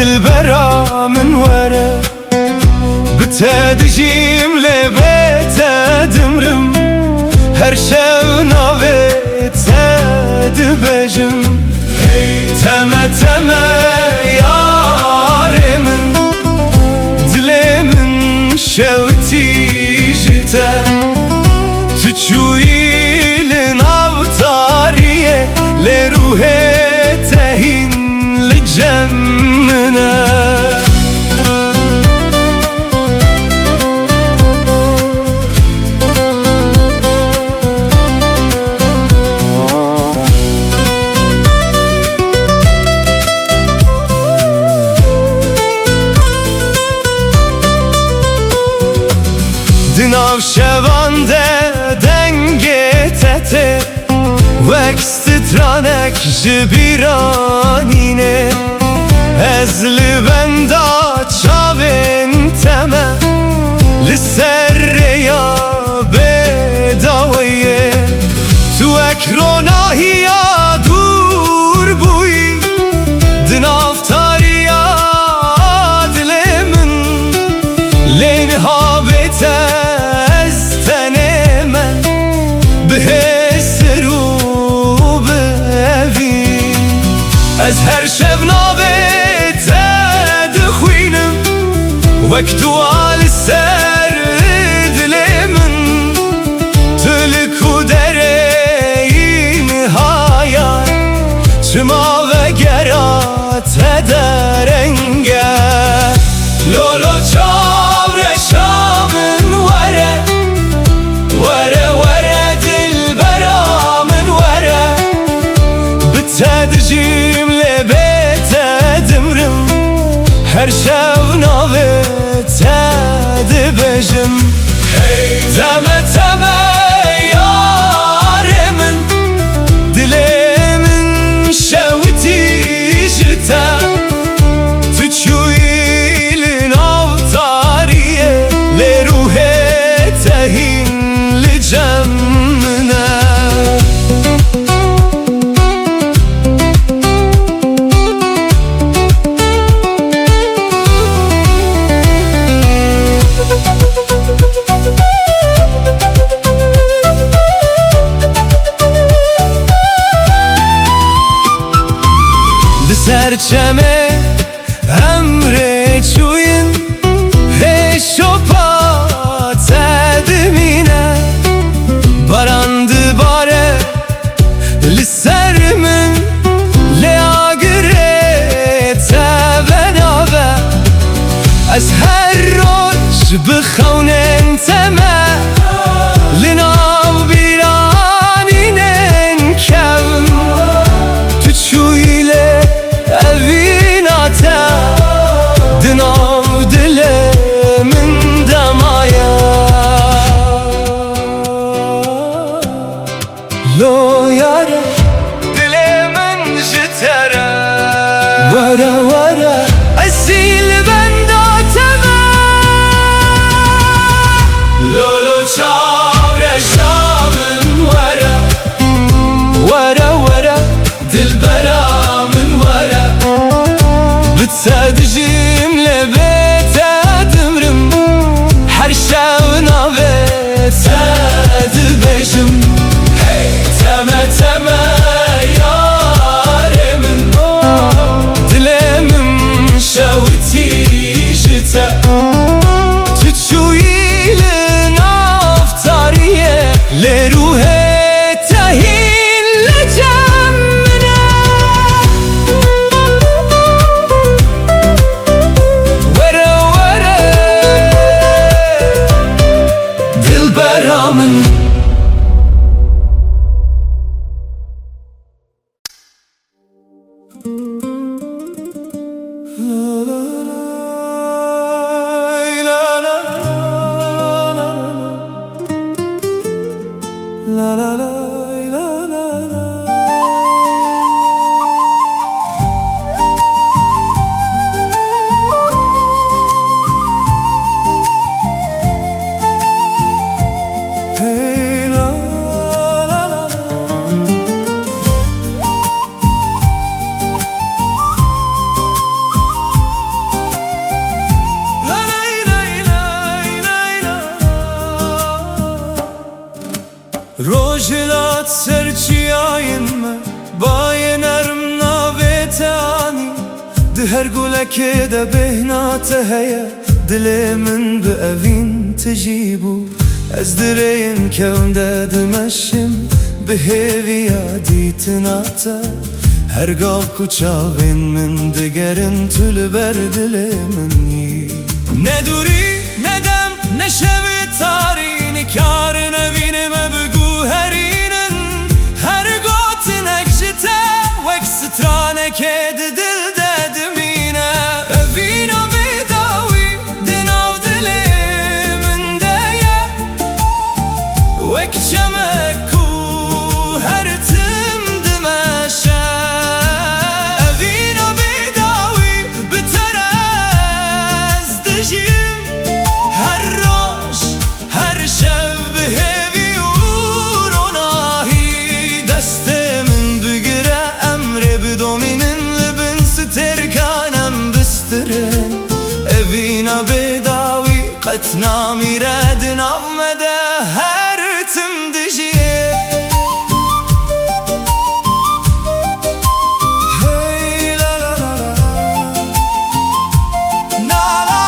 دلبرا من وره بتدجيم لبيت دمرم هر شو ناويت دبجم تمه تمه ياري من دلي من شوتي جتا تشوي لناوتاريه لروحي تهين لجمنا دناو شوانده دنگه تته وکسترانک جبیرانینه از لبندا چاوین تمه لسر یا بداویه تو اکروناهی یا دور بوی دنافتاری یا دل من لین ها بیته از هر شب نابت دخوینم وقتو آل سر دل من تلکو درین هایا چما و گرات درنگه لولو چاور شامن وره وره وره دل برا من وره بتدجیم هر شو ناوت دبجم تمه تمه یار من دلی من شوتی جتا تچوی لناوتاریه لروح تهین لجمنا سرچمه امره چوین هشو پا تدمینه باراند باره لسر من لیاگره تبناوه از هر روش بخونن تمه لناو بیرانینن کم تو چویله اویناتا دناو دل من دمایا لو یاره دل من جتره وره وره اصیل بنداتمه لولو چاوره شامن وره وره وره دل برا بتدجيم لبيت دمرم هر شو ناوت دبجم تمه تمه یار من دلی من شوتی جتا تچوی لنافتاریه لروح تهین لجمنا من هر گولکی ده بهناته هیا دل من به اوین تجیبو از درین کون ده دمشم به هیویا دیتناتا هرگاه کچاوین من دگرن تل بر دل منی ندوری ندم نشوی تاری نکار نبینم بگو هرینن هرگاه تنکجته وک سترانه که دل دادمینه اوینا بیداوی دناو دل من دایه وک چمکو هرتم دمشه اوینا بیداوی بتر از دجیم هر روش هر شب هیوی و ناهی دست من بگره امر بدومینن لبن سترکانم بسترن اوینا بیداوی قطنا میرد نامده هر تم دجیه هی لا لا لا لا لا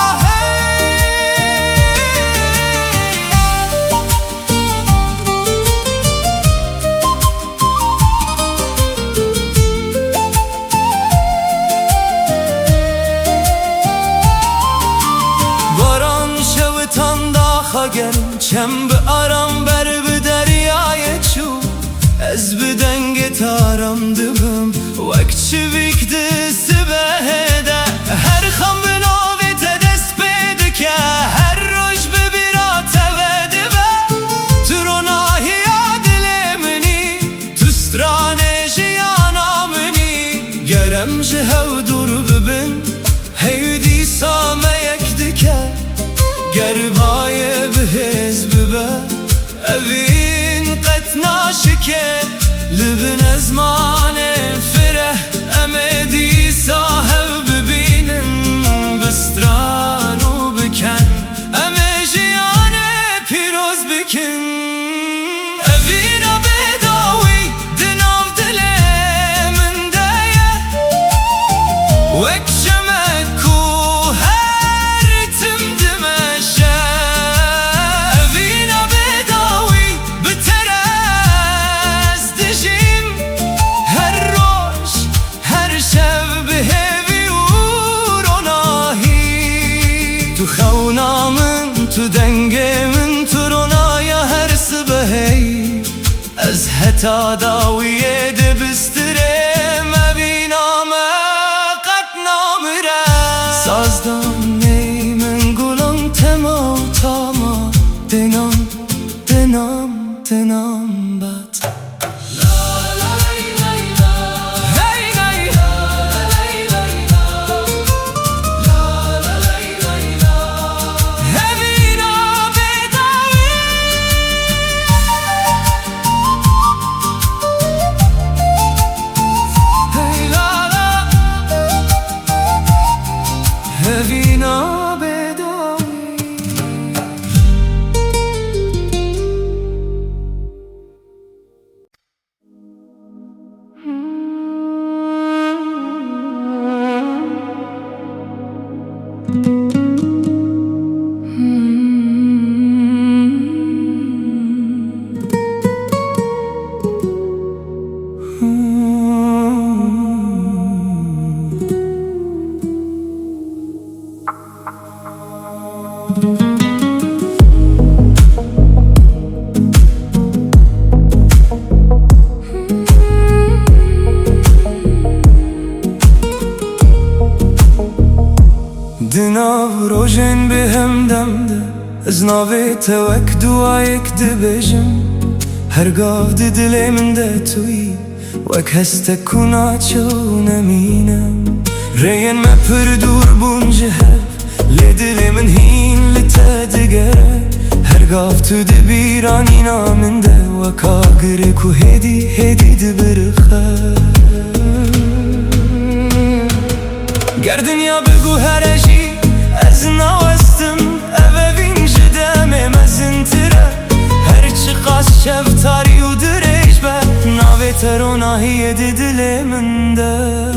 باران شوتان داخا گرم چم به آرام بر به دریای چو از به دنگ تارم دبم وک چویک دست بهده هر خم به نوی تدست بیده که هر روش ببیرات وده به تو رو ناهی دل منی تو سترانه جیانا منی گرم جهو دور ببین هیدی سامه یک دکه گربای بهز ببه اوین قطنا شکه لبن ازمان فره امدی صاحب ببینن بسترانو بکن امه جیان پیروز بکن اوینا بیداوی دناو دل من دایه وک چمکو هر تم دمشه اوینا بیداوی بتر از دجیم هر روش هر شب بهیوی و ناهی تو خونا من تو دنگ من تو رونایا هر سبهی از حتا داویه دبستره مبینام قد نامره سازدان نی من گلم تما تاما دنام دنام دنام بات اوینا بیداوی دناو روژن به هم دمده از ناوی توک دوایک دبجم هرگاه دل من ده توی وک هسته کنا چو نمینم رین ما پر دور بونجه لدل من هین لتا دگره هرگاه تو دبیرانی نامن ده وکا گره کو هدی دبرخه گردنیا بگو هرشی از ناوستم اوین جدم مزن تره هرچی قاس شفتاری و درش به ناوی تروناهی دل من ده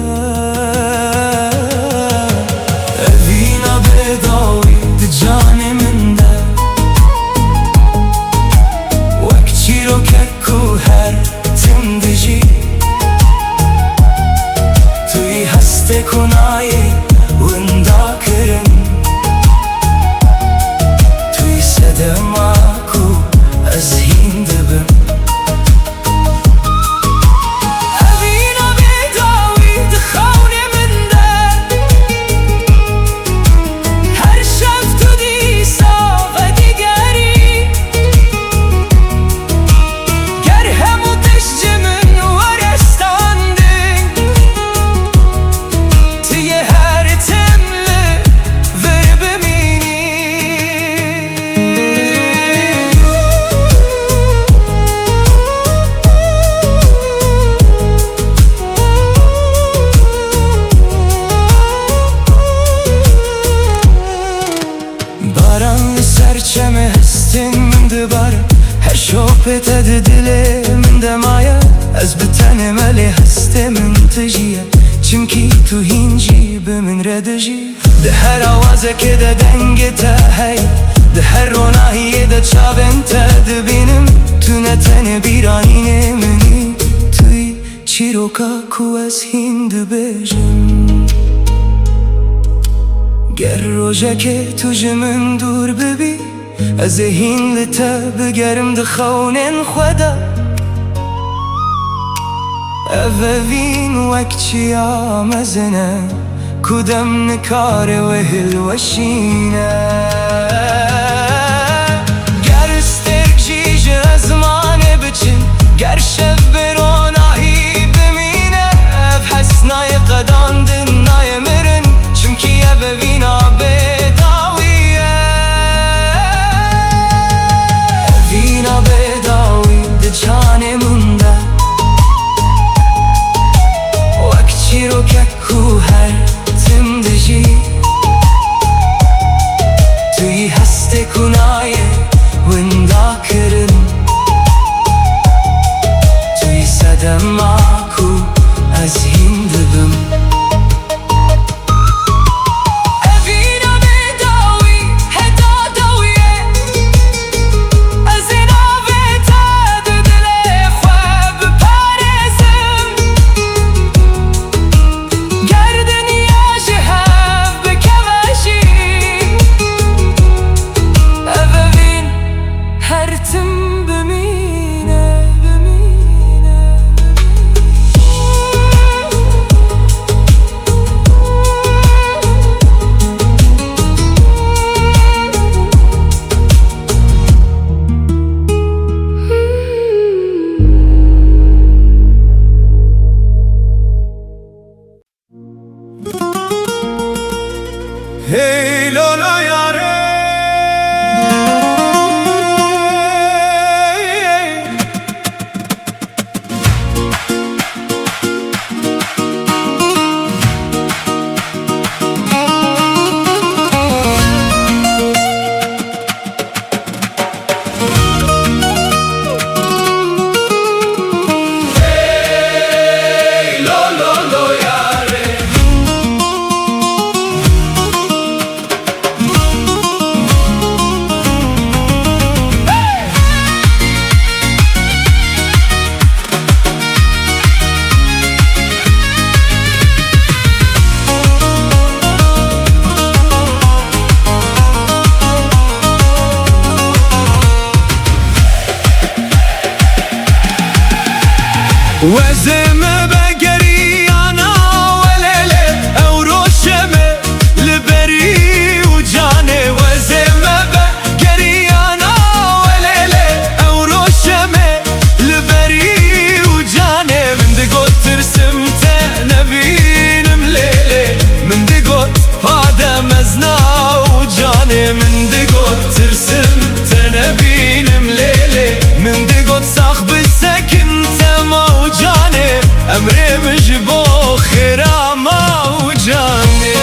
کنایی وندا کرن توی صدما کو از هین دبم اوینا بیداوی دخونه من ده هر شب تو دیسا و دیگری گر همو تشجمن ورستاندن توی هر تمله ور بمینی باران سرچمه هستین من دباره هر شوپت دله من دمایه از بتن ملی هسته من تجیه چمکی تو هینجی به من ردجی ده هر آوازه که ده دنگ تا هی ده هر روناهیه ده چابن تا دبینم تو نتن بیرانین منی توی چیروکا کو از هین دبیجم گر روژه که تو جمن دور ببی از هین لتا بگرم دخونن خدا اوین وقتی آمزنه کدام نکاره و هلوشینه گر استرجیج از مانه بچین گر شب بروناهی بمینه حسنای قدان دنای مرن چمکی اوینا بداویه اوینا بداوی ده چانه مونده وقتی رو که کو هر زندگی توی هسته کنایه وندا کرن توی صدما کو از هین دبم Hey lola yare وزمه بگری آنا ولله او روشمه لبری و جانه وزمه بگری آنا ولله او روشمه لبری و جانه من دقوت ترسم تنبینم لیله من دقوت آدم ازنا و جانه من دقوت ترسم تنبینم لیله من دقوت صاحب السكن تما وجاني امري مجبو خيرا ما وجاني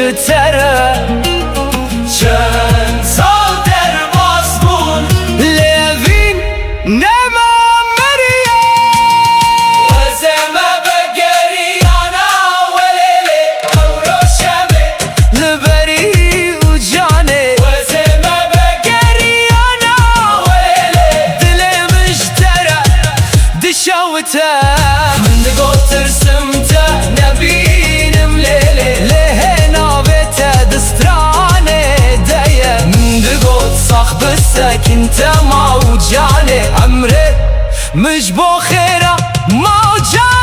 جتره چند سال در باسمون لیوین نما مریه وزمه بگریانا ولیلی اورو شبه لبری و جانه وزمه بگریانا ولیلی دلی مشتره دشاوته من دگو ترسمته نبینم لیلی لیه نابته دسترانه دیه من دگو صاخ بسك انت موجاني عمري مش بو خيره موجاني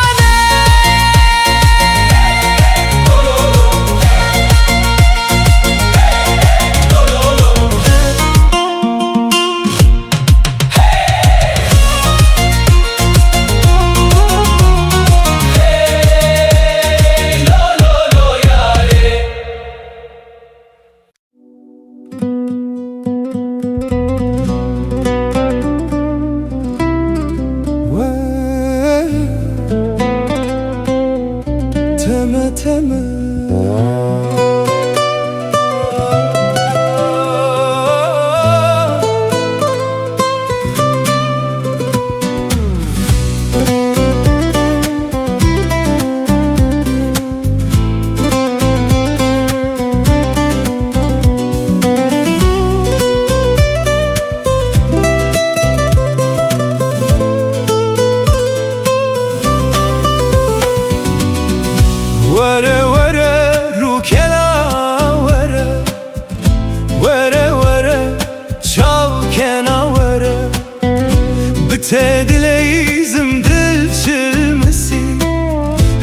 تمه تمه وره وره رو کلا وره وره وره çav kena وره bite dileyizim dil çilmesi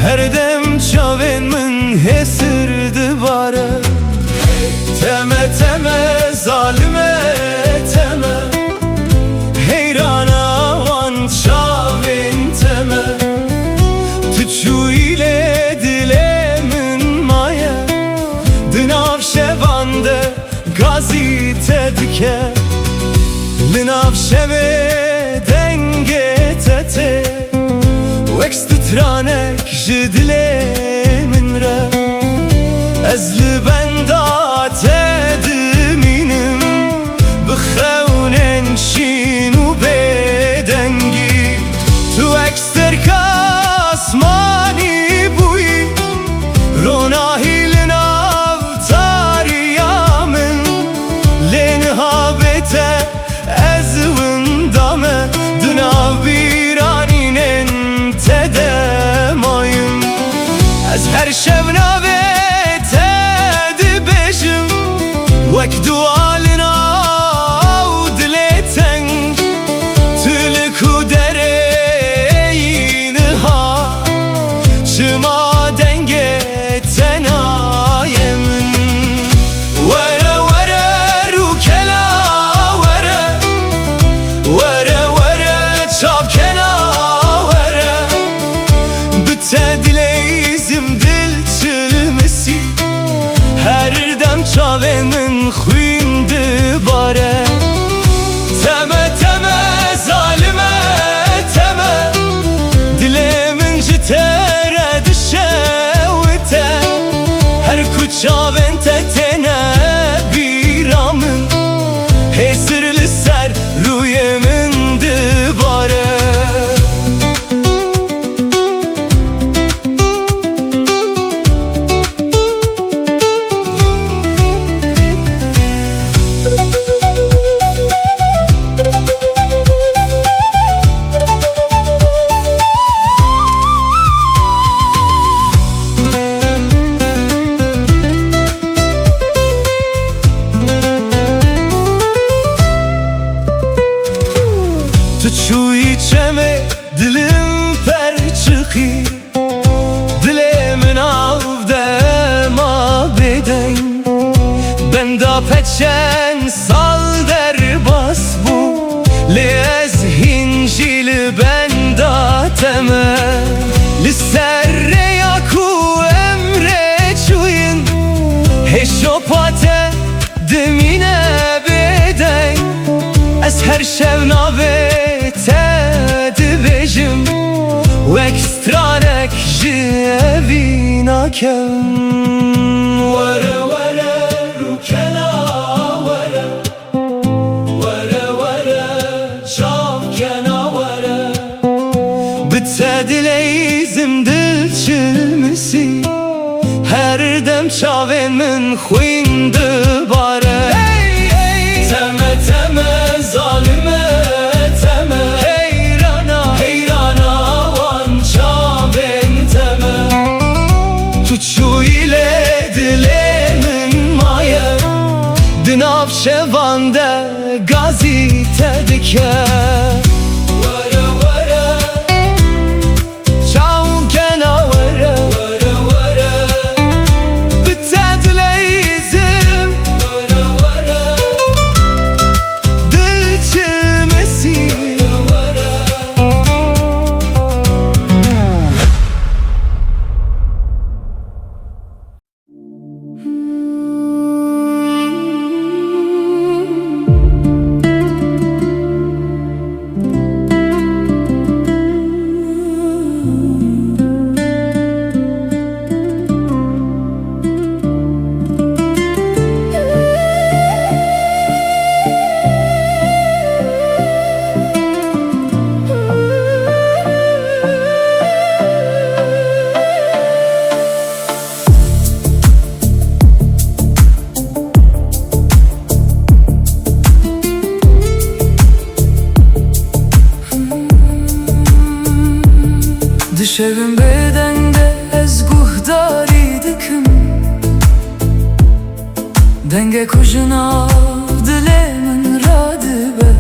her dem çavên min hesirdi bare teme teme zalime teme heyrana van çavên teme tuçu ile شونده گازی تدکه لناف شوه دنگه تته وکست ترانک جدله من را از لبندات دمینم بخونن شینو بدنگی تو اکستر کاسمانی بوی روناهی از وندامه دنا بیرانینن تدمایم از هر شب نوه تد بشم وک دوالنا و دلتن تلکو درینها شما دنگه تنایم çavên xwîndi bare teme teme zalime teme dilê min ji te re dişewite her ku çavên te têne bîra min hêsir li ser rûyê min dibare çuyi çeme dilim per çıkı dilimin avde ma beden ben da peçen sal der bas bu lez hincil ben da teme lisserre yaku emre çuyin heşopate demine beden ez her şevnave تدبجم وكسترانك جيبينا كم navên min xwîn dibare. Teme teme zalime teme, heyrana heyrana wan çavên teme. Tu çûyîlê dilê min maye, di nav şevan de gazî te dike. Şevim bedende ez guhdari dikim, denge kujuna dile min radibe.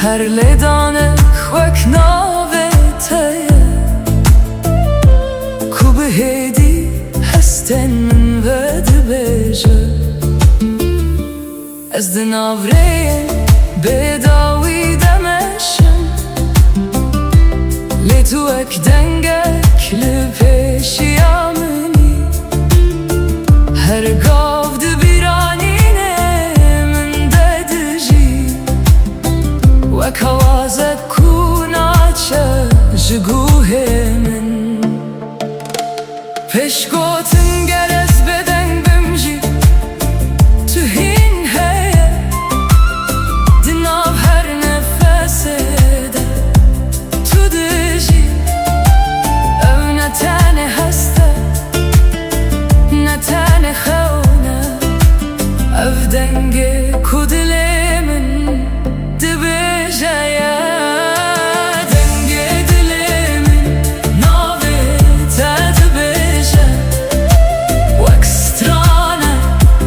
Her ledane xwek nave teye, ku bihêdî hesten min ve dibêje. Ez di navreyê bêdawî demeşim, lê tu ek dengek li pêşiya minî. Her gav di bîranînê min de dijî, wek hewazek ku naçe ji guhê min. Pêşgotin ger ez bedeng bim jî, tu hîn heye di nav her nefesê de. Tu dijî ew ne tenê hest e, ne tenê xewne, ev dengê ku dilê min dibêje ye. Dengê dilê min navê te dibêje, wek strane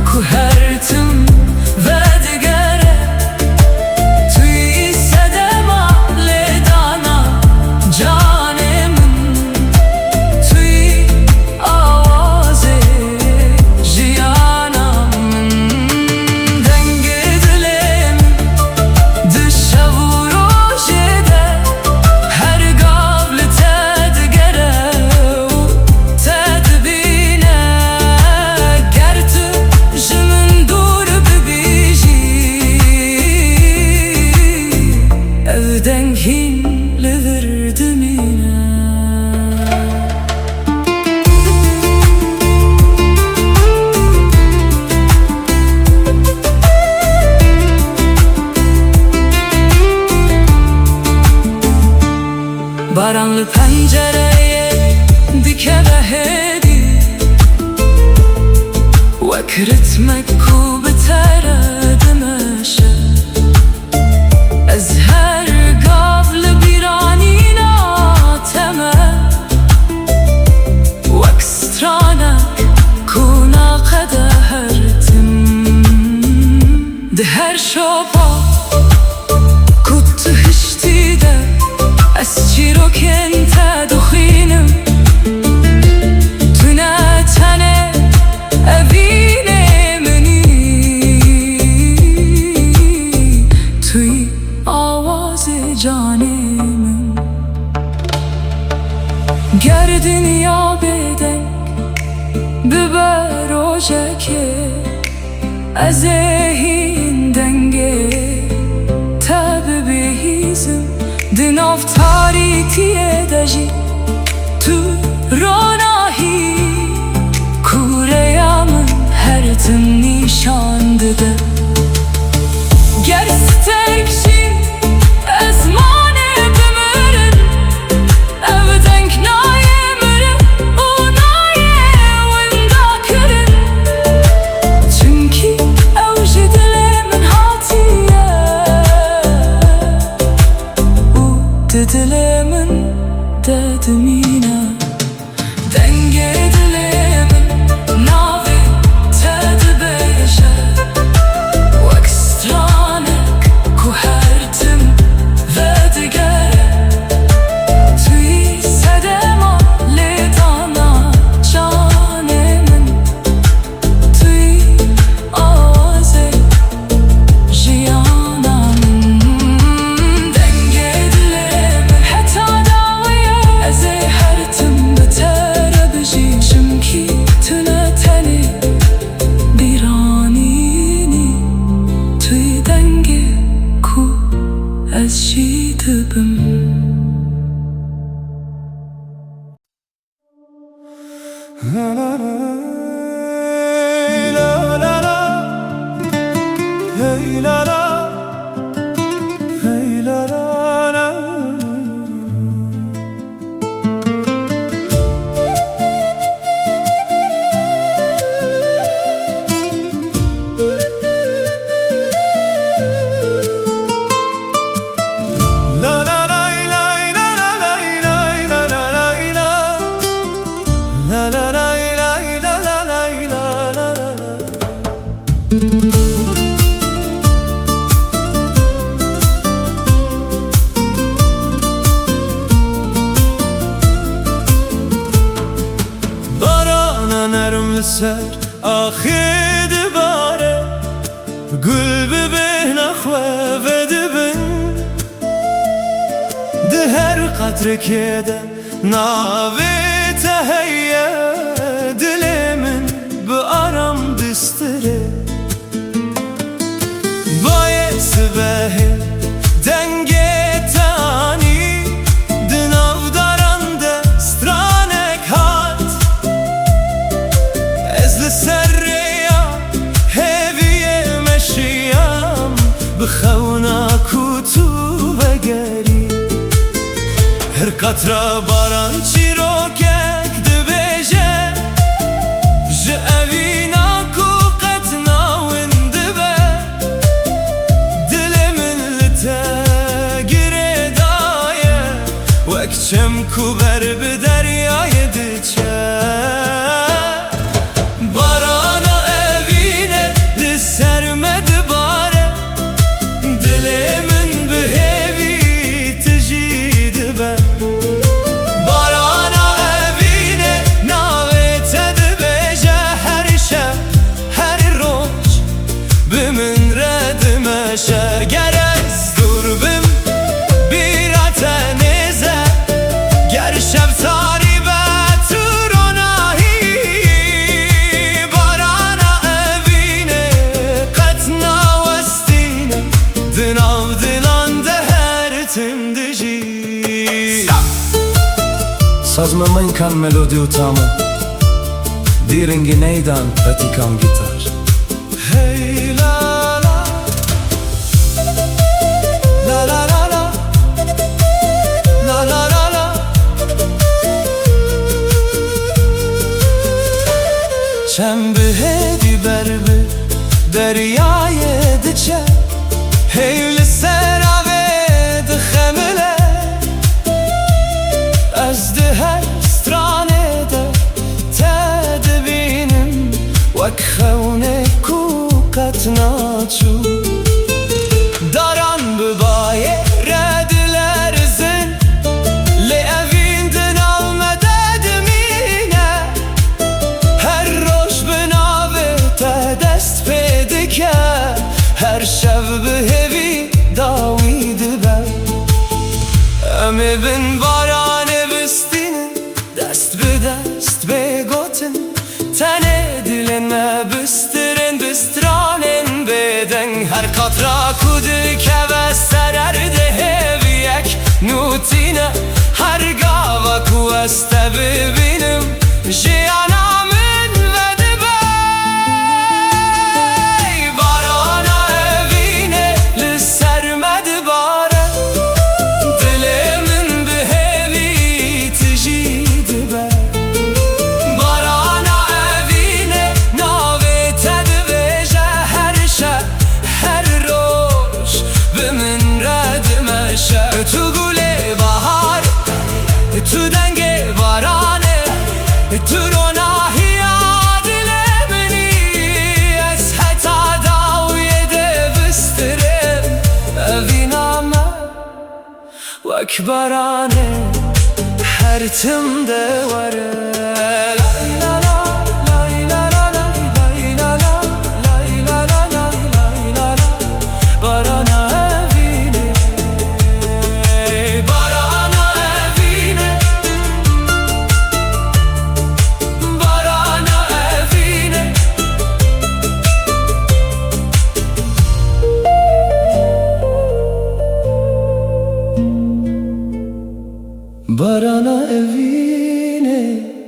ku her tim ve digere. Tu yî sedema lêdana canê min, tu yî awazê jiyana min. Dengê dilê min di şev û rojê de, her gav li te digere û te dibîne. Ger tu ji min dûr bibîjî, ev deng hîn li vir dimîne. Baranlı pencereye dikeve hedi, wek ritmek ku bitere dimeşe. Ez her gav li bîranîna teme, wek stranek ku naqede her tim. Di her şopa ku tu hiştî de, ez çîrokên te dixwînim. Tu ne tenê evînê minî, tu yî awazê canê min. Ger dinya bêdeng bibe rojekê, ez ê hîn dengê te bibihîzim. Di nav tarîkiyê de jî tu ronahî, ku rêya min her tim nîşan dide. Ger sterk jî ez manê bimirim, ev deng nayê mirim û nayê la la la, hey la la, hey la la la. Barana nərm sər axid bare Gül bibih naxve vedibin De her qatr kede navi teheyye Dilimin bu aram distire Bayesi behi denge tani Dinav darande stranek hat Ezli serreya heviye meşiyam Bixevna kutu ve geri Her katra baran çirokek dibêje Ji evîna ku qet nawin dibe Dilê min li te girêdaye Wek çem ku ber bi deryayê diçe Barana evîne li ser me dibare Dilê min bi hêvî tijî dibe Barana evîne navê te dibêje Her şev her roj bi min re dimeşe Ger ez dûr bim bîra te nêze Ger şev tarî be tu ronahî Barana evîne qet nawestîne Di nav dilan de her tim dijî Sazma min kan melodî û tamı Dîringî neydan petîkan gitar Hey la la La la la la La la la la Çem bi hêdî ber bi deryayê diçe Hey li ser avê dixemile Ez di her stranê de te dibînim Wek xewnek ku qet naçû Daran bi bayê re dilerizin Lê evîn di nav me de dimîne Her roj bi navê te dest pê dike Her şev bi hêvî dawî dibe Em ê bin baranê bistînin Dest bi dest bê gotin Tenê dilên me bistirin Bi stranên bêdeng Her qatra ku dikeve ser erdê hêviyek Nûtîne her gava ku ez te bibînim Jiyana min vedibe Barana evîne li ser me dibare Dilê min bi hêvî tijî dibe Barana evîne navê te dibêje Her şev her roj bi min re dimeşe Tu gulê bahar tu dengê baranê Tu ronahiya dilê minî Ez heta dawiyê de bistirim Evîna me wek baranê her tim de were La la la la la la la la la la la la la la Barana evîne Barana evîne Barana evîne Barana evîne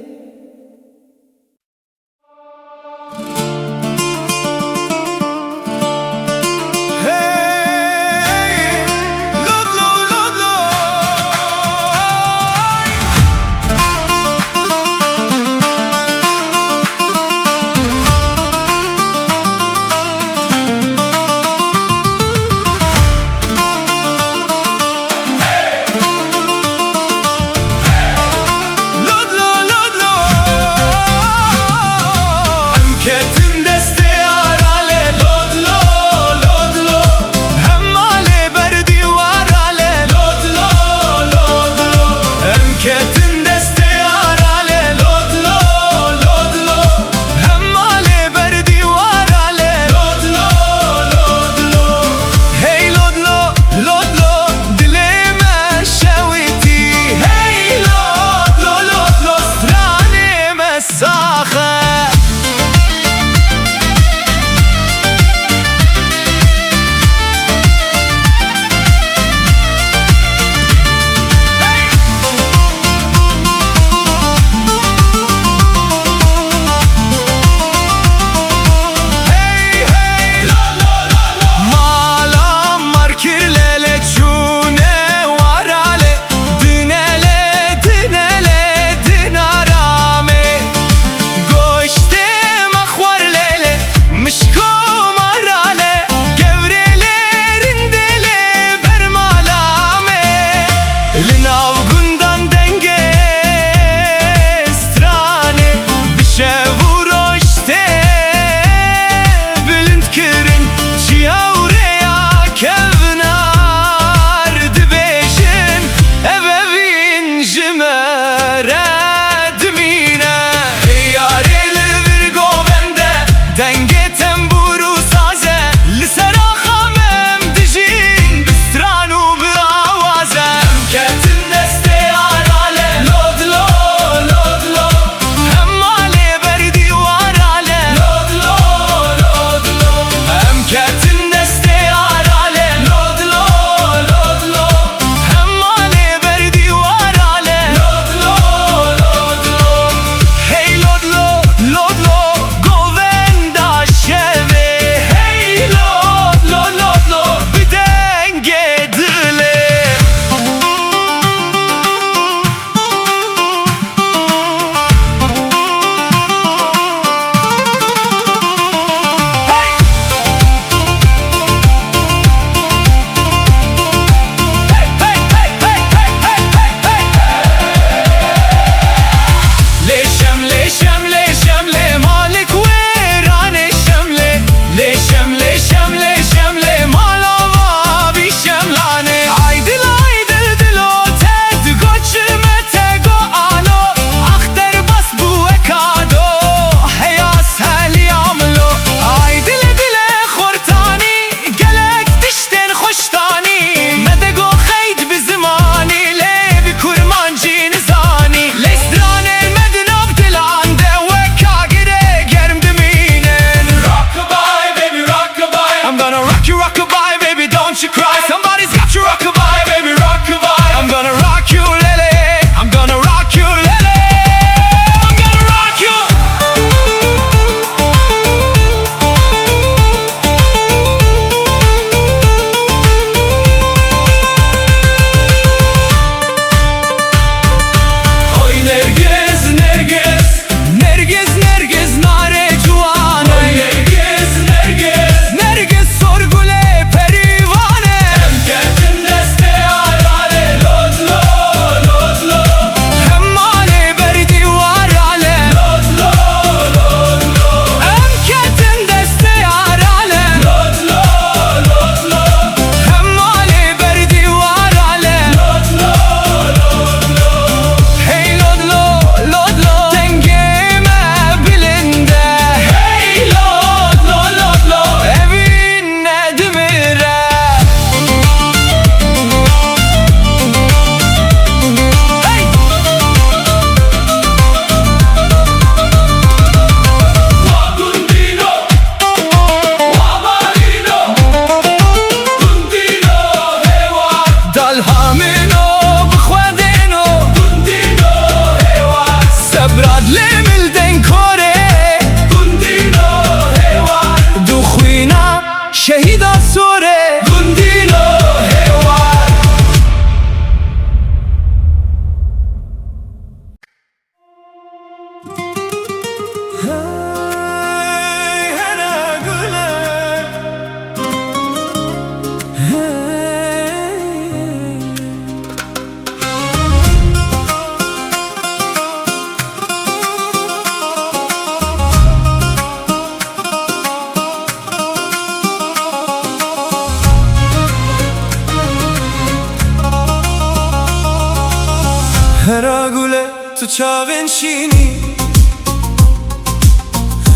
چاوین شینی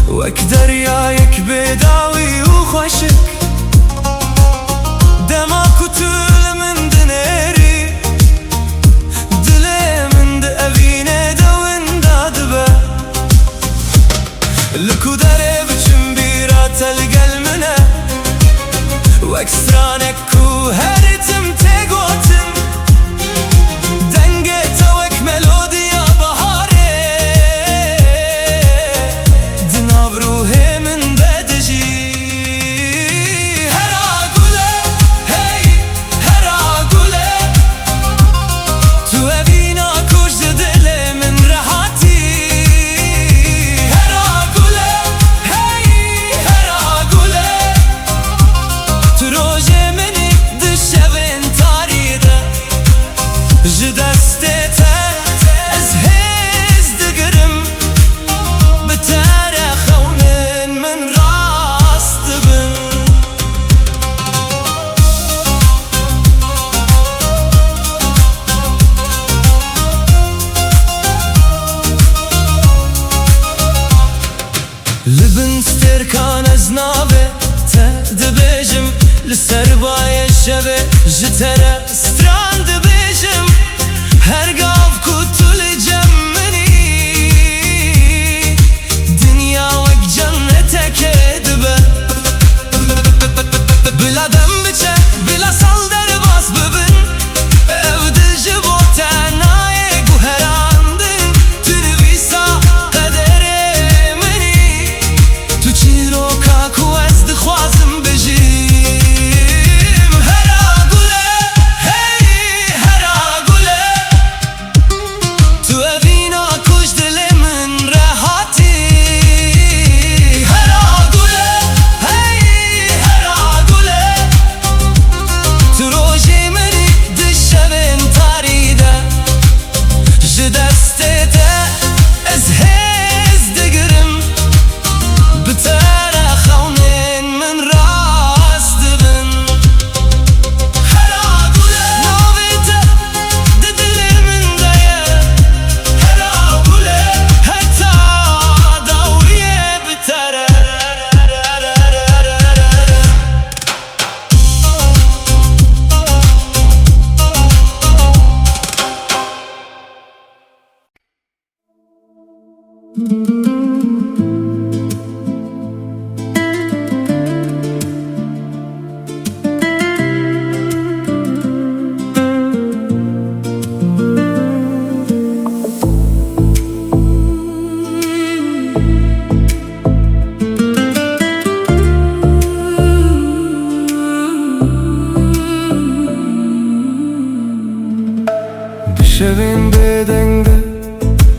وک دریایک بداوی و خوشک دما کتول من دنری دل من ده اوینه دوین دادبه لکو داره بچم بیرات الگل منه وک سرانک کو هرتم تگوتم دنگه توک ملودیا بهاره دناو روح من بدجی هرا گله هی هرا گله تو اوینا کشت دل من راحتی هرا گله هی هرا گله تو روژ منی دشوین تاریده جدستت از هز دگرم بتر خونن من راست بن لبن سترکان از نابه دبیجم لسر بای شبه جتره ستران دبیجم هرگاف کتول جمنی دنیا وک جنتک دبه بلا دم بچه بلا سال در باس ببن او دل جبو تنای گوهراندن تنویسا قدر منی تو چی رو کاکو از دخوازم شوین بدنگه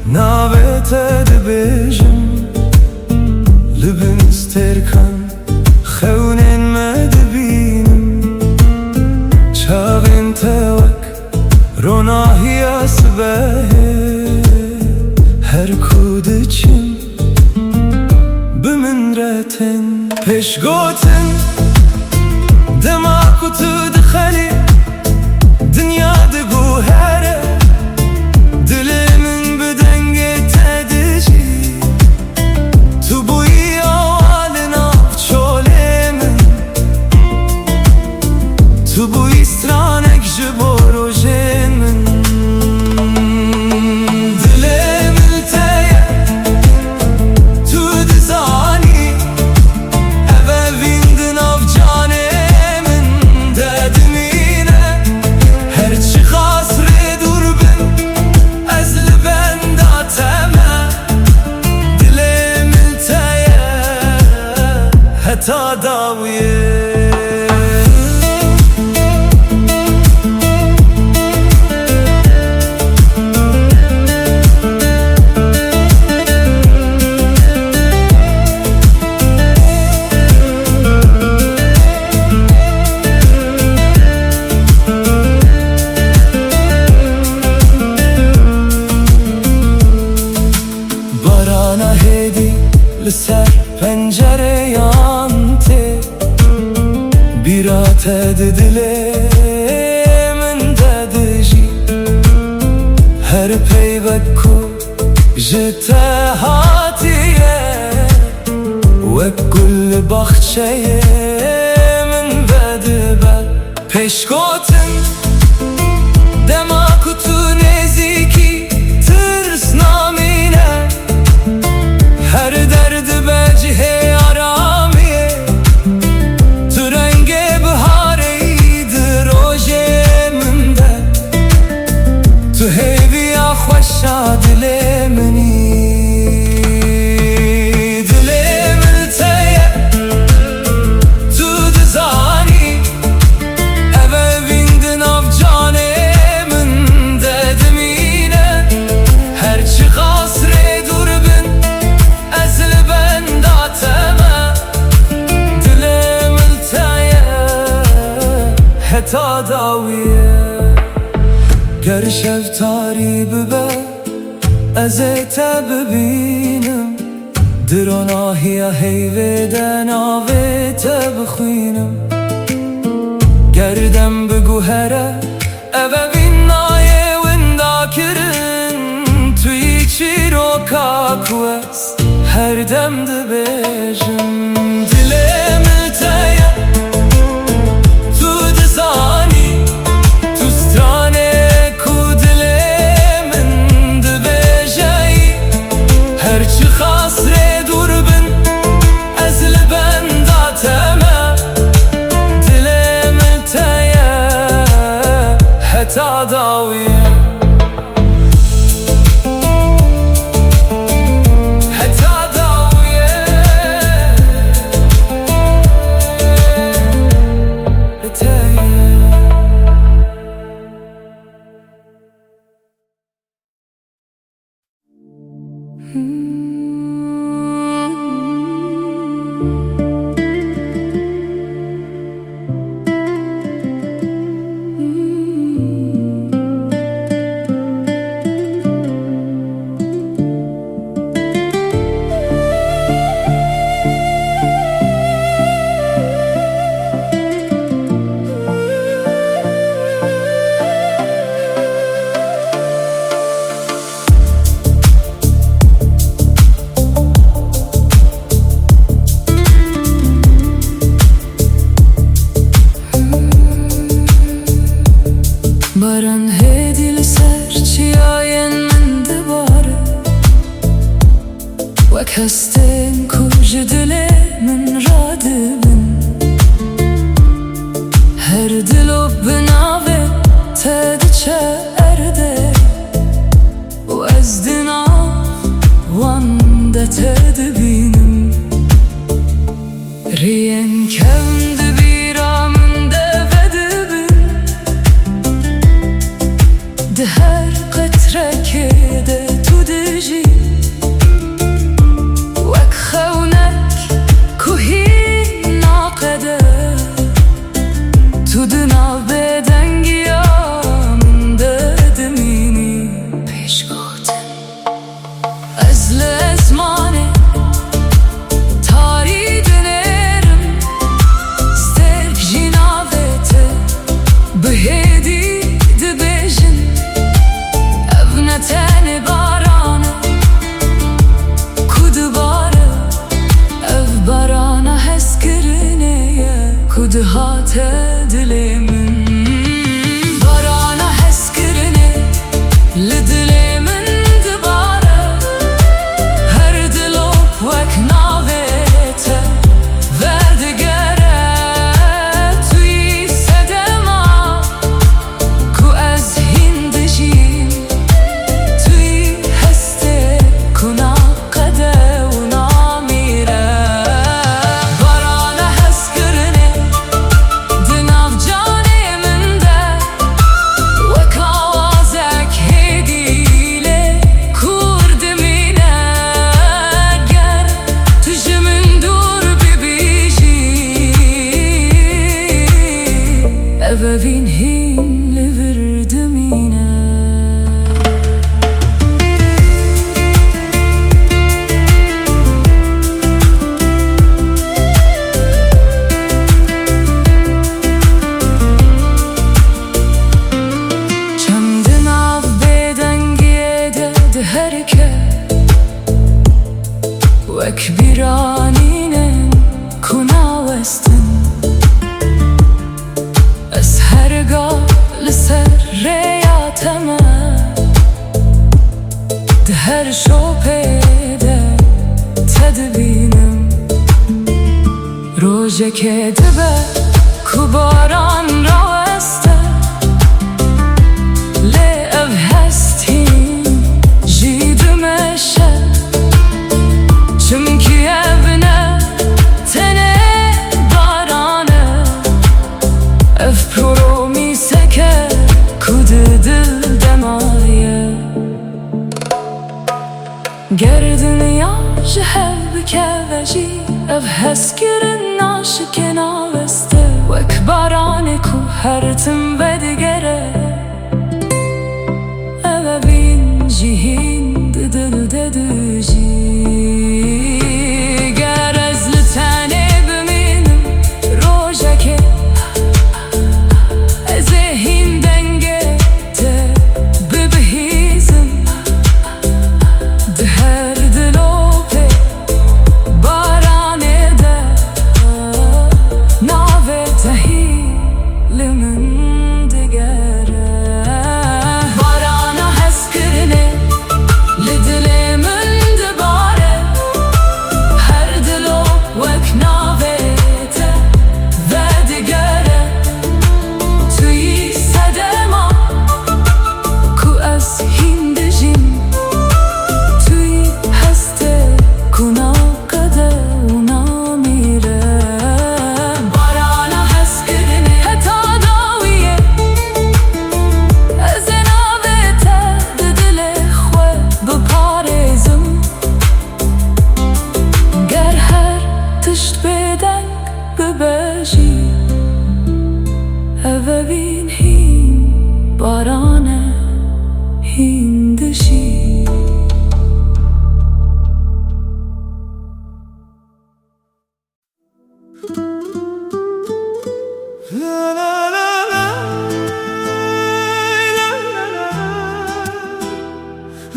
ناوت دبیجم لبن استرکان خونن مدبینم چاوین توک روناهی اسبه هر کودچم بمن رتن پیش گوتن دما کتو دخلی دنیا دگو هره دل من بدنگه تدجی تو بوی آوال ناف چوله من تو بوی سرانک جبو روژه من دل من تیه تو دزانی اوه ویند ناف جانه من ددمینه هرچی خاص ری دور بن از لبن داتمه دل من تیه حتی داویه barana hedi لسر پنجره یانته بیرات دل من دادجی هر پیوت کو جته هاتیه وبكل بخشيه من بدبل پیشگوتن دما کتو نزیکی ترس نامینه هر درد بجه آرامیه تو رنگ بهاری دروژه من ده تو هیوی خوشا دل منی دل من تیه تو دزانی اوه بیندن آف جانه من ددمینه هرچی قصر دور بن ازل بنداتمه دل من تیه حتا داویه گر شب تاری ببه از ایتا ببینم دراناهی هیویدن آویتا بخوینم گردم بگو هره اوه بینای وندا کرن توی چی رو کاکوست هر دم ده بیجم دلم التایه تو دزانی تو سترانه هرچی خاصره دور بن از لبنداتمه دلم تایه حتا داویه حتا داویه تایه Baran hedil serçiyayen min dibare Wek hestin kuj dile min radibin Her dilo binave tediçe erde Wezdina wanda tedbinim Riyen kevndi biraminde vedibin ده هر قطره که ده تو دجی وک خونک کوهی ناقده تو دنا بدنگی من ددمینی پیش گوتن از لزمانه تاری دنرم سترک جناوته بهدی تن بارانه کود باره اف بارانه حس کرنه کود هات دل من بارانه حس کرنه لدل من دباره هر دلو وک ناویته وردگره توی سدما کو از هندشی بیرانینم کنا وستن از هرگاه لسر ریاتم ده هر شوپه ده تدبینم روژه که دبه کو باران را استه لی او هستیم جیدمشه چمکی evne tene barane ev promise ke kudu dil demaye ger dünya jihev bikevejî ev heskirin naşike naveste wek barane ku her tim vedigere ev evin jihin didil dedujî Evevin hin barane hindişi La la la la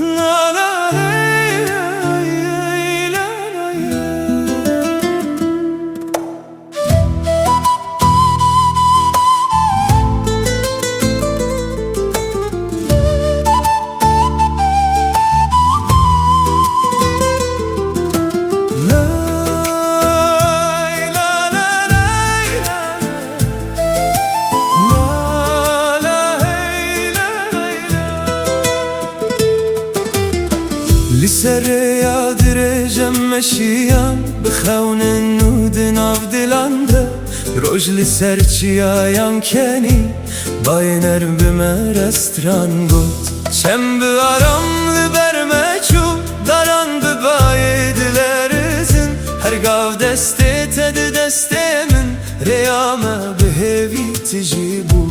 la la la لسر یادرجم مشیام بخون نود ناف دلانده روز لسر چیایم کنی باینر بمه رستران گود چم بیارم لبرمه چو داران ببای دلرزن هر گاو دسته تد دسته من ریامه بهوی تجیبو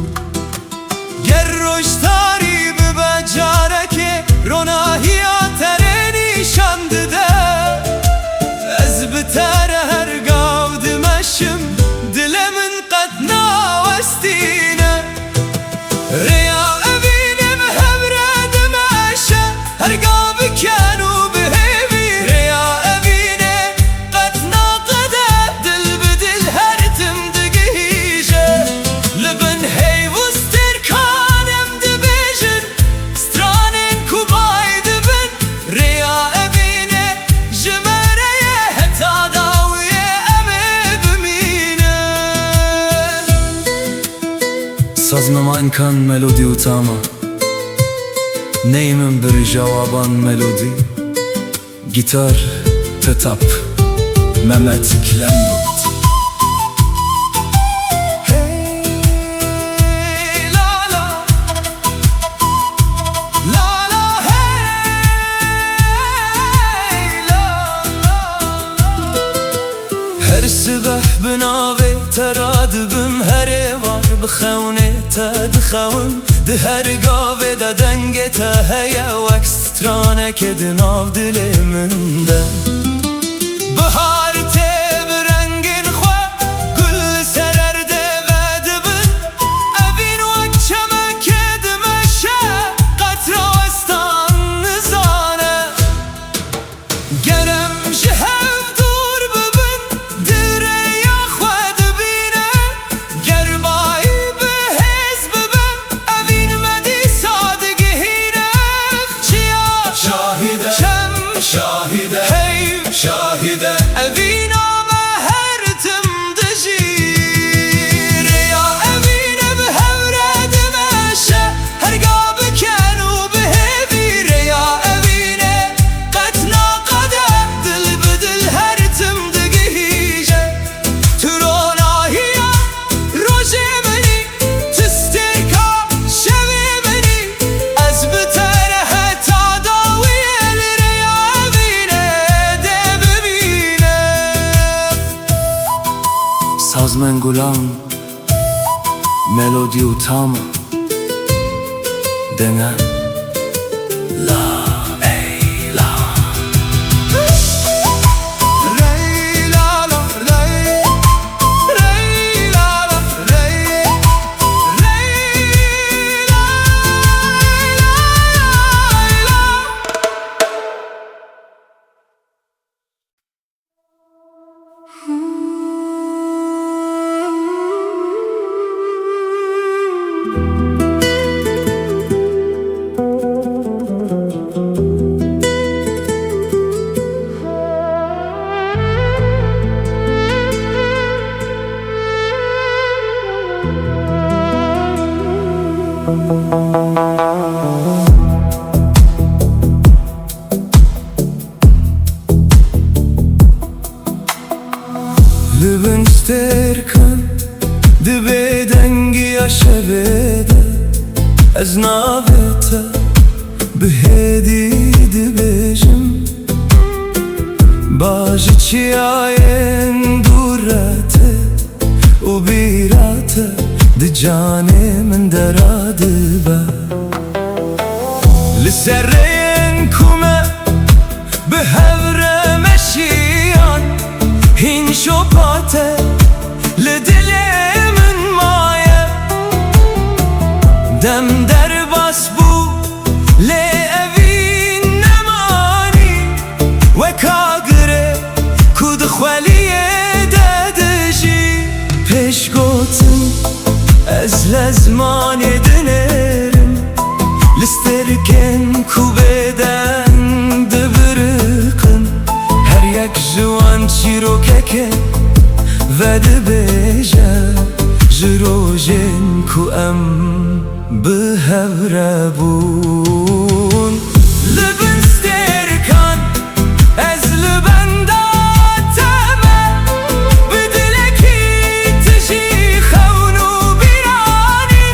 گر روش تاری ببجاره که روناهیات شانده ده از بتر هر گاو دمشم دلمن قد ناوستینه ریا اوینم هبره دمشه هر گاو کنو بهوی ریا اوینه قد ناقده دل بدل هر تم دگیجه لبن هیوستر کانم دبیجن سترانین کوبای دبن ریا Sazmama imkan melodi utama Neyimin bir cevabın melodi Gitar, tetap, Mehmet Klembut Her sabah binavi teradibim her var بخونه تدخون ده هر گاوه ده دنگ تا هیا وکسترانه که دناو دل من ده بهار ته برنگین خواه گل سررده غدبن اوین وکچمه که دمشه قطراستان نزانه گرم جهو دو سازمن گلان ملودی و تام دنه لا ایلا ری لا لا ری ری لا لا ری ری لا Lübün sterkan dibe dengi yaşavede Ez navete bihedi dibejim Bajı çiyayen durate U birate di cane min deradı be Lisserreyen kume bihevre meşiyan Hin şopate le dilimin maye Dem derbas bu le evin nemani Ve kagre kud khvaliye dediji Peş gotin ez lezman edinerim Listerken kubeden dibirikın Her yek jwan çirokeke ve dibêje ji rojên ku em bihevre bûn Li bin stêrkan ez li benda teme Bi dilekî tijî xewn û bîranî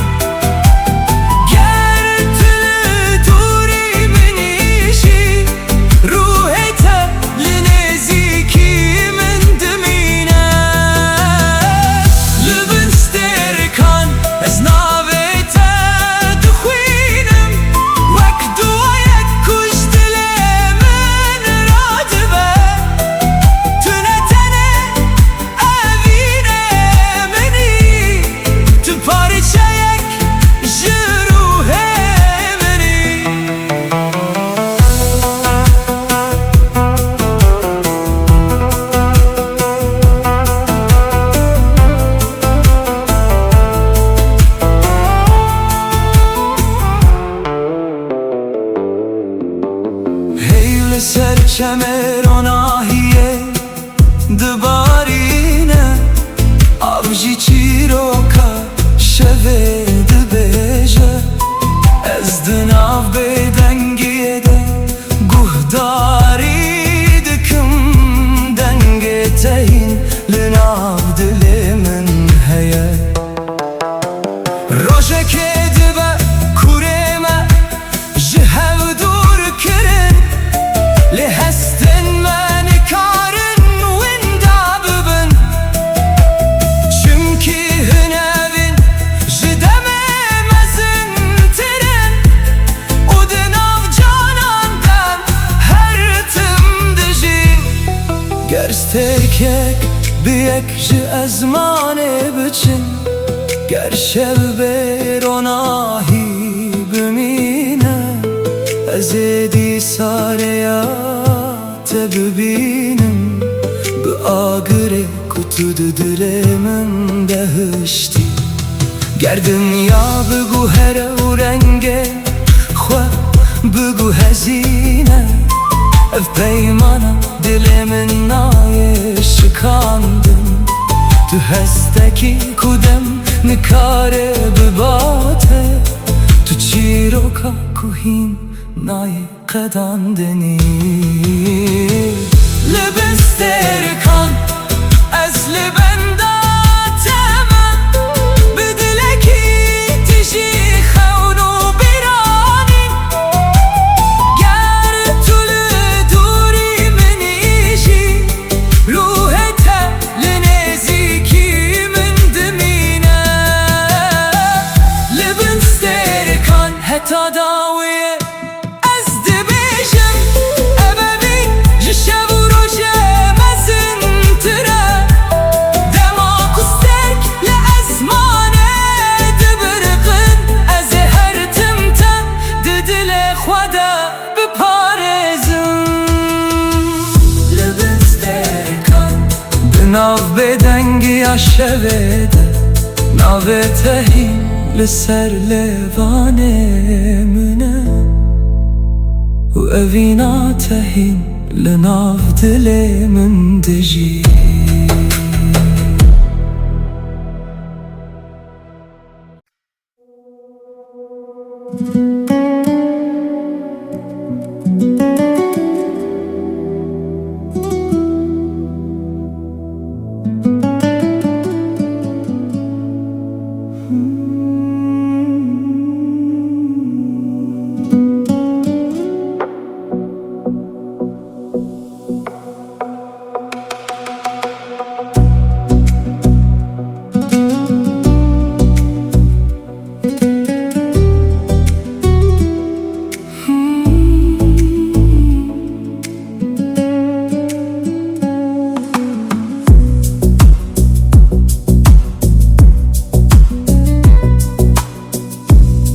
Ger tu li dûrî min îşî ruhê te li nêzîkî min dimîne Li bin stêrkan ez navê te dixwînim Wek duayek ku ji dilê min radibe Tu ne tenê evînê minî Tu parçeyek ji ruhê minî Hey li ser çemeronahiye dibarîne Av jî çîroka şevê dibêje Ez di nav bêdengiyê de guhdarî dikim Dengê te hîn li nav dilê min heye Rojekê dibe kurê me ji hev dûr kirin Li hestin me nikarin winda bibin Çimkî hin evîn ji demê mezintirin û di nav canan dem her tim dijî Ger stêrkek biyek ji ezmanê biçin Ger şevbêronahî bimîne Ez ê dîsareya te bibînim Bi agirê ku tu di dilê min de hiştî Ger dinya bigû here û rengê xwe bigû hezîne Ev peymana dilê min nayê şikandin Tu hestekî ku dem nikare bibate Tu çîroka ku hîn nayê qedandinî Li bin stêrkan ez li benda teme Bi dilekî tijî xewn û bîranî Ger tu li dûrî min îşî ruhê te li nêzîkî دناو بدنگی شویده ناوی تهی لسر لیوانه منه و اوینا تهین لناو دل من دجی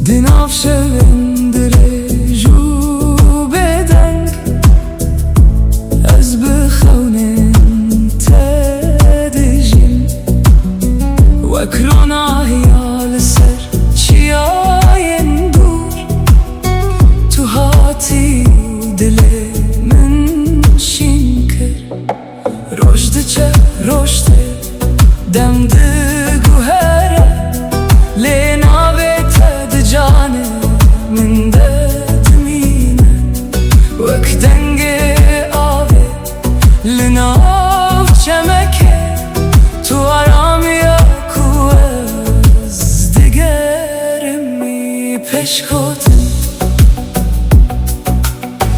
دناف شوندره جو بدنگ از بخونن تدجیم وکرونا هیال سر چیاین دور تو هاتی دل من شینکر رشد چه رشد دم دگو هره لناوه جانه من دمینه وک دنگ آوه لناو چمکه تو آرامی کو از دگرمی پیش کتن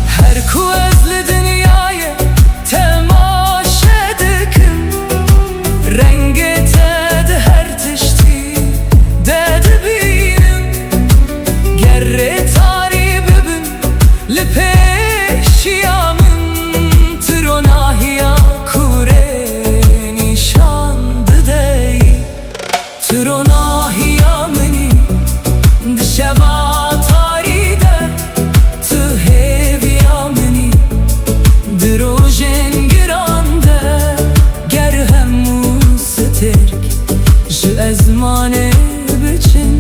هر کو از لدنیای تماشه دکم رنگ تد هر تشتی دد بینم تاری ببین لپیشیامن تروناهیا کوره نیشان ددی تروناهیا منی دشوا تاری ده تو هیویا منی دروژن گرانده گر همو سترک جو ازمانه بچن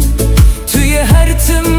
توی هر تم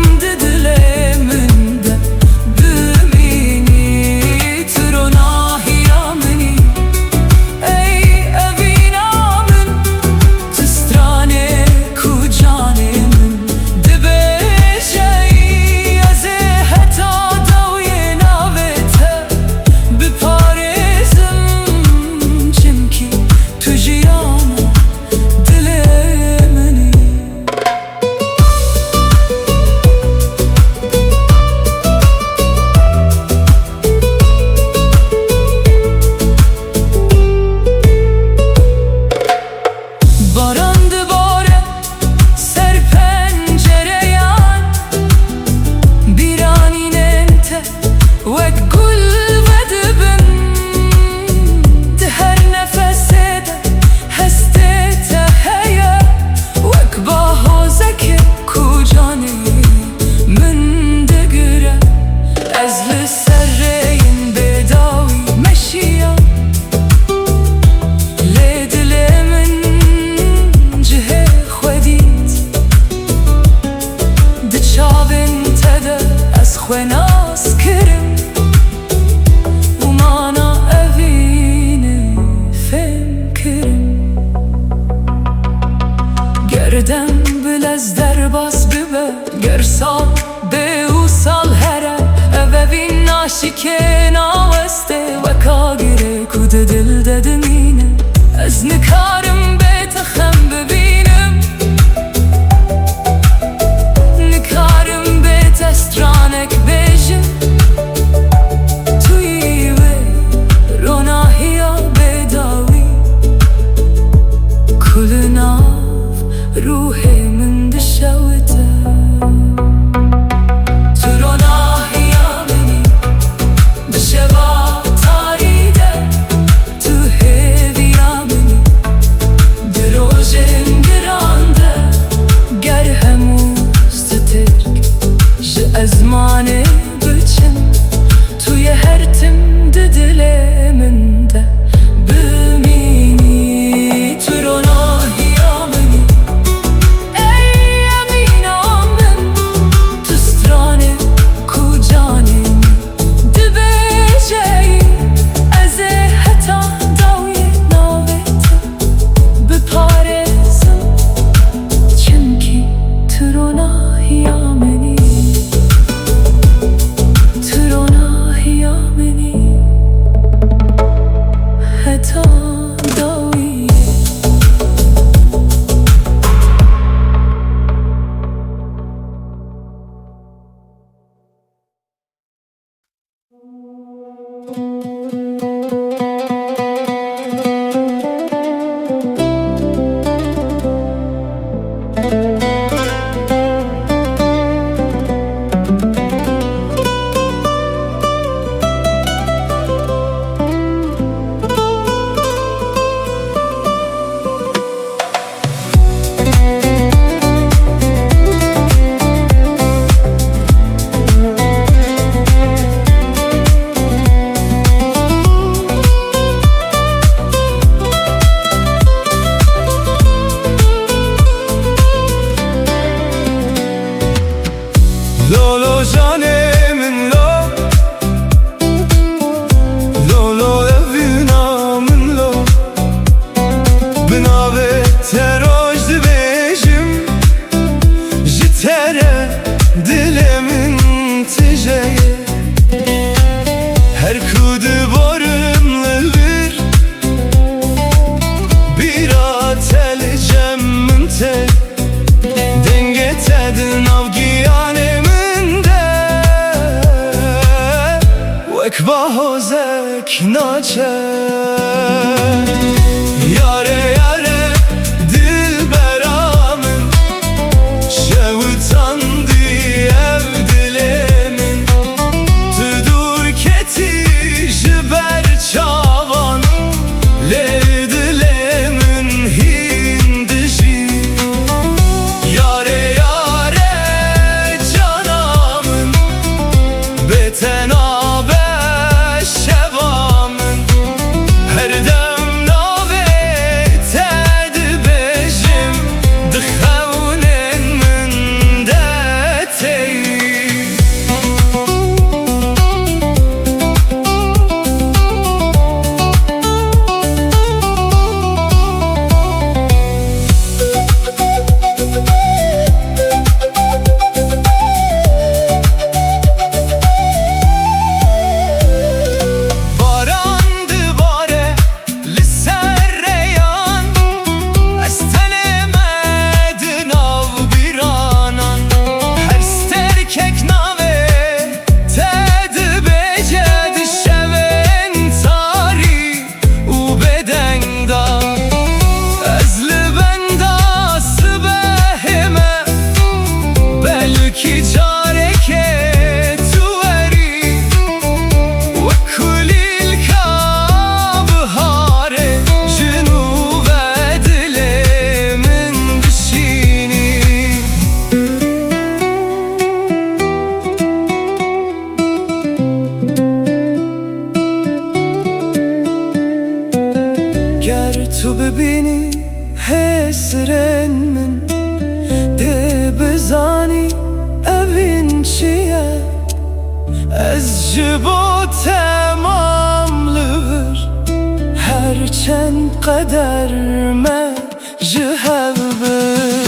خوناس کرم و مانا اوینه فهم کرم گردم بل از در باز ببه گر سال به او سال هره اوین ناشی که ناوسته و کاگره کود دل ددمینه از نکارم به تخم ببینم نکارم به تسترانک بجم توی و روناهیا بداوی کل ناف روح من دشوته تو روناهیا منی دشوا تاریده تو هیویا Binave teroj dibêjim ji te re dilimin tijeye her ku diborim li wir bîra telicem min te denge te di nav giyanê min de wek bahozek naçe yare yare dilbera min şewitandî ev dilê min tu dûr ketî ji ber çavan lê dilê min hîn dijî yare yare cana min bêtenabe şeva min her dem ki careke tu eri ve kulil kabhare jinu ve dilemin dişini ger tu bibini hesren min de bizani evin çiye ez ji bo temam li vir her çend qeder me ji hev bir